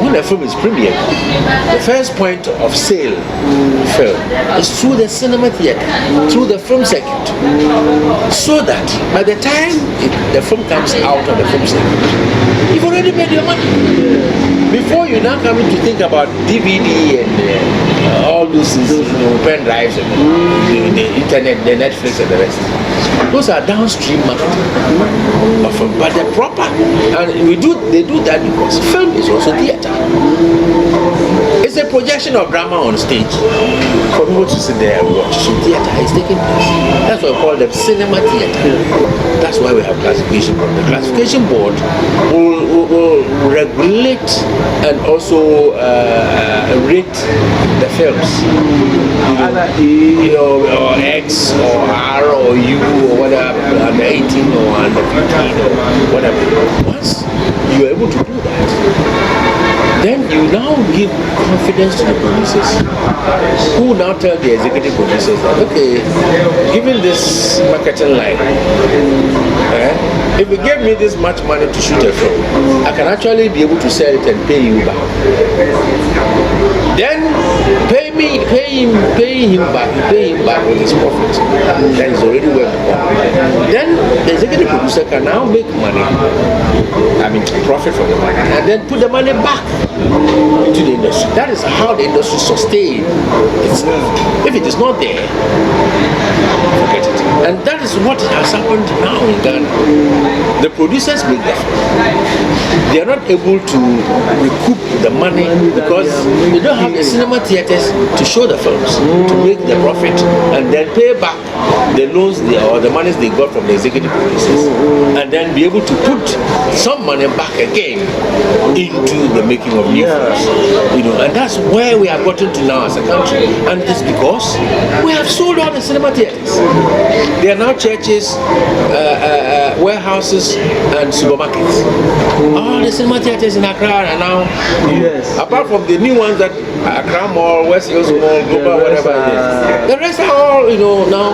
when a film is premiered, the first point of sale film is through the cinema theater, through the film circuit, so that by the time the film comes out of the film circuit, you've already made your money. Before you now come in to think about DVD and all those pen drives and the internet, the Netflix and the rest. Those are downstream marketing of film, but the proper, and they do that because film is also theater. It's a projection of drama on stage for people to sit there and watch. So theater is taking place. That's why we call them cinema theater. That's why we have classification board. The classification board will regulate and also rate the films. Or X or R or U or whatever, under 18 or under 15 or whatever. Once you're able to do that, then you now give confidence to the producers, who now tell the executive producers that, okay, given this marketing line, if you give me this much money to shoot a film, I can actually be able to sell it and pay you back. Then pay him back with his profit. That is already worked upon. Then the executive producer can now make money, profit from the money, and then put the money back into the industry. That is how the industry sustains itself. If it is not there, forget it. And that is what has happened now in Ghana. The producers make the film. They are not able to recoup the money because they don't have the cinema theaters to show the films, to make the profit, and then pay back the loans or the monies they got from the executive producers, and then be able to put some money back again into the making of new films. And that's where we have gotten to now as a country. And it's because we have sold all the cinema theaters. They are now churches, warehouses, and supermarkets. All the cinema theaters in Accra are now, apart from the new ones that Accra Mall, West Hills Mall, Global, whatever it is. The rest are all, now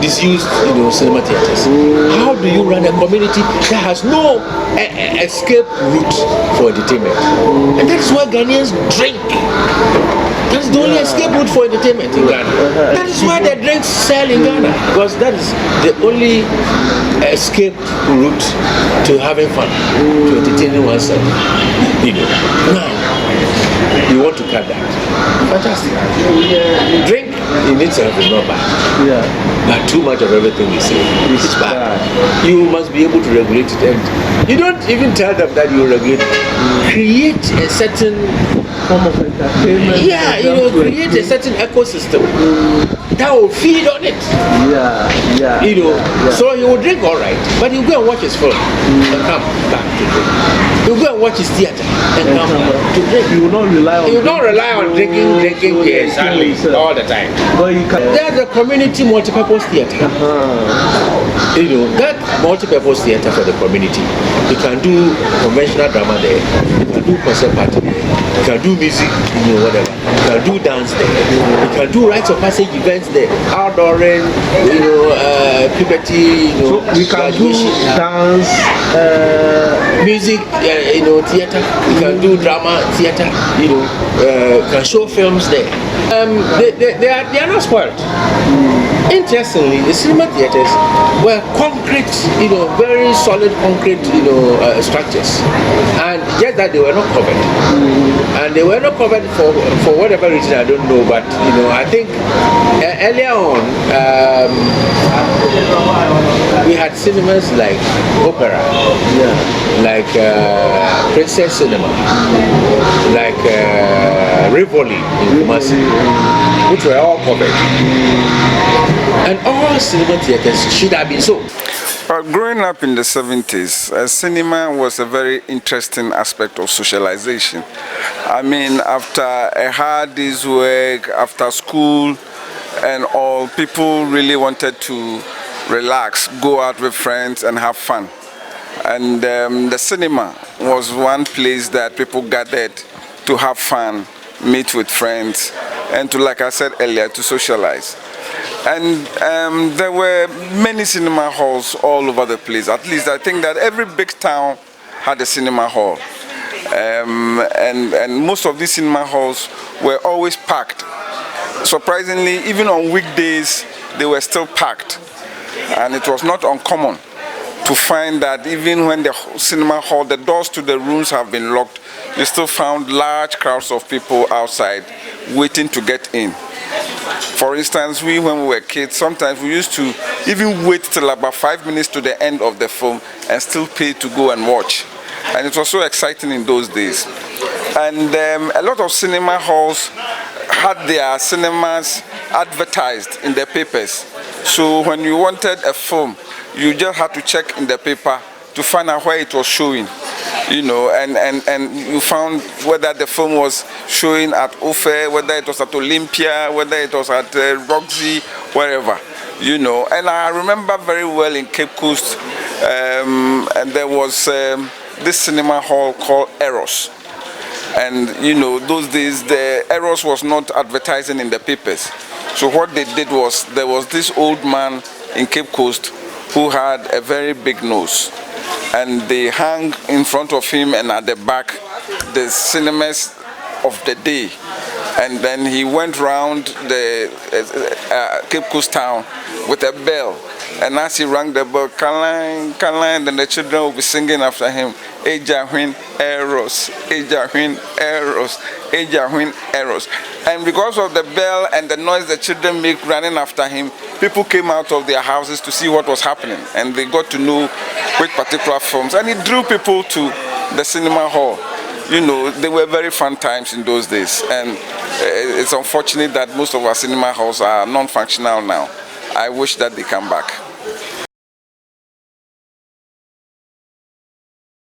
disused, cinema theaters. How do you run a community that has no escape route for entertainment? And that's why Ghanaians drink. That's the only escape route for entertainment in Ghana. That is why the drinks sell in Ghana, because that is the only escape route to having fun, to entertaining oneself. Now, you want to cut that. Fantastic. Drink in itself is not bad. But too much of everything we say is bad. You must be able to regulate it. And you don't even tell them that you regulate it. Create a certain form of entertainment. Create a certain ecosystem that will feed on it. So he will drink all right, but he'll go and watch his film and come back to drink. He'll go and watch his theater and come back to drink. He will not rely on drinking all the time. There's a community multi-purpose theater. That multi-purpose theater for the community. You can do conventional drama there. You can do concert party there. You can do music, whatever. You can do dance there. You can do rites of passage events there. Outdooring, puberty, so we can do dance, music, theater. You can do drama, theater. You can show films there. They are not spoiled. Interestingly, the cinema theaters were concrete, very solid concrete, structures, and just that they were not covered, and they were not covered for whatever reason I don't know. But I think earlier on we had cinemas like Opera, like Princess Cinema, like Rivoli in Kumasi, which were all covered. And all cinema theaters should have been so. Growing up in the 70s, cinema was a very interesting aspect of socialization. After a hard day's work, after school and all, people really wanted to relax, go out with friends and have fun. And the cinema was one place that people gathered to have fun, meet with friends, and to, like I said earlier, to socialize. And there were many cinema halls all over the place. At least I think that every big town had a cinema hall. And most of these cinema halls were always packed. Surprisingly, even on weekdays, they were still packed. And it was not uncommon to find that even when the cinema hall, the doors to the rooms have been locked, you still found large crowds of people outside waiting to get in. For instance, when we were kids, sometimes we used to even wait till about 5 minutes to the end of the film and still pay to go and watch. And it was so exciting in those days. And a lot of cinema halls had their cinemas advertised in the papers. So when you wanted a film, you just had to check in the paper to find out where it was showing, you know, and you found whether the film was showing at Ofe, whether it was at Olympia, whether it was at Roxy, wherever, you know. And I remember very well in Cape Coast, and there was this cinema hall called Eros. And you know, those days the Eros was not advertising in the papers. So what they did was, there was this old man in Cape Coast who had a very big nose, and they hung in front of him and at the back the cinemas of the day. And then he went round the Cape Coast town with a bell, and as he rang the bell, Kaline, Kaline, then the children will be singing after him, Ejahwin Eros, Ejahwin Eros, Ejahwin Eros. And because of the bell and the noise the children make running after him, people came out of their houses to see what was happening, and they got to know which particular films, and it drew people to the cinema hall. You know, they were very fun times in those days, and it's unfortunate that most of our cinema halls are non-functional now. I wish that they come back.